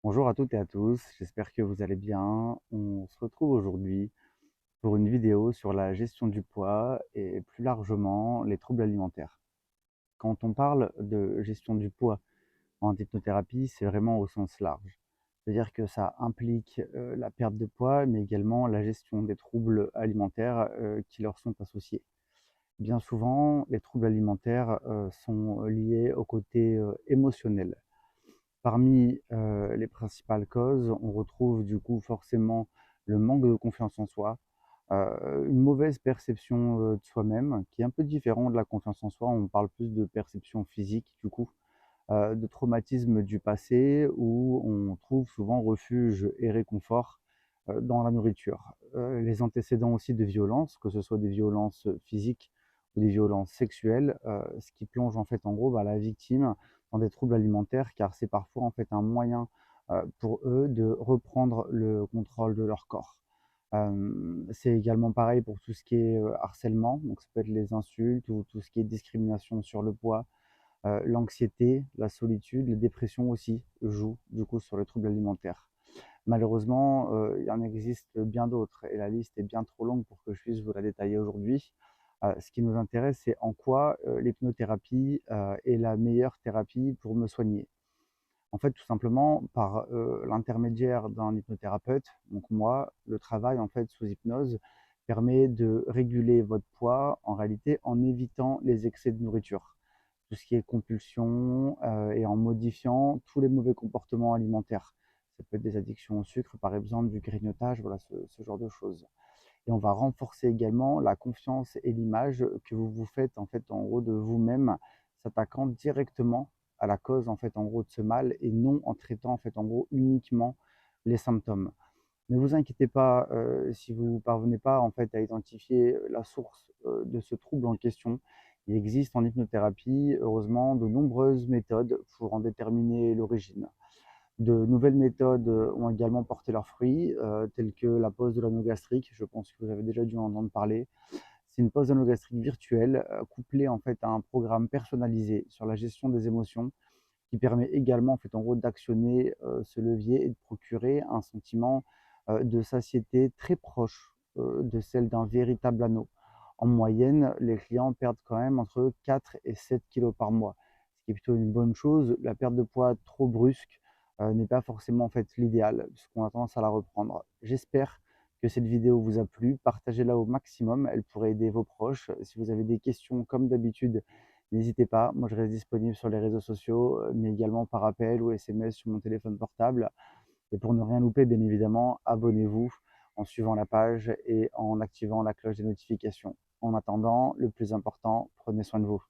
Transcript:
Bonjour à toutes et à tous, j'espère que vous allez bien. On se retrouve aujourd'hui pour une vidéo sur la gestion du poids et plus largement les troubles alimentaires. Quand on parle de gestion du poids en hypnothérapie, c'est vraiment au sens large. C'est-à-dire que ça implique la perte de poids, mais également la gestion des troubles alimentaires qui leur sont associés. Bien souvent, les troubles alimentaires sont liés au côté émotionnel. Parmi, les principales causes, on retrouve du coup forcément le manque de confiance en soi, une mauvaise perception, de soi-même qui est un peu différent de la confiance en soi. On parle plus de perception physique du coup, de traumatisme du passé où on trouve souvent refuge et réconfort, dans la nourriture. Les antécédents aussi de violences, que ce soit des violences, physiques ou des violences sexuelles, ce qui plonge en fait en gros, la victime dans des troubles alimentaires car c'est parfois en fait un moyen, pour eux de reprendre le contrôle de leur corps. C'est également pareil pour tout ce qui est, harcèlement, donc ça peut être les insultes ou tout ce qui est discrimination sur le poids. L'anxiété, la solitude, les dépressions aussi jouent du coup sur les troubles alimentaires. Malheureusement, il en existe bien d'autres et la liste est bien trop longue pour que je puisse vous la détailler aujourd'hui. Ce qui nous intéresse, c'est en quoi, l'hypnothérapie, est la meilleure thérapie pour me soigner. En fait, tout simplement par, l'intermédiaire d'un hypnothérapeute, donc moi, le travail en fait sous hypnose permet de réguler votre poids, en réalité en évitant les excès de nourriture. Tout ce qui est compulsion, et en modifiant tous les mauvais comportements alimentaires. Ça peut être des addictions au sucre, par exemple, du grignotage, voilà ce genre de choses. Et on va renforcer également la confiance et l'image que vous vous faites en fait en gros de vous-même, s'attaquant directement à la cause en fait en gros de ce mal et non en traitant en fait en gros uniquement les symptômes. Ne vous inquiétez pas, si vous ne parvenez pas en fait à identifier la source, de ce trouble en question. Il existe en hypnothérapie, heureusement, de nombreuses méthodes pour en déterminer l'origine. De nouvelles méthodes, ont également porté leurs fruits, telles que la pose de l'anneau gastrique. Je pense que vous avez déjà dû en entendre parler. C'est une pose d'anneau gastrique virtuelle, couplée en fait à un programme personnalisé sur la gestion des émotions, qui permet également en fait en gros d'actionner, ce levier et de procurer un sentiment, de satiété très proche, de celle d'un véritable anneau. En moyenne, les clients perdent quand même entre 4 et 7 kilos par mois, ce qui est plutôt une bonne chose. La perte de poids trop brusque, n'est pas forcément en fait l'idéal, puisqu'on a tendance à la reprendre. J'espère que cette vidéo vous a plu, partagez-la au maximum, elle pourrait aider vos proches. Si vous avez des questions comme d'habitude, n'hésitez pas, moi je reste disponible sur les réseaux sociaux, mais également par appel ou SMS sur mon téléphone portable. Et pour ne rien louper, bien évidemment, abonnez-vous en suivant la page et en activant la cloche des notifications. En attendant, le plus important, prenez soin de vous.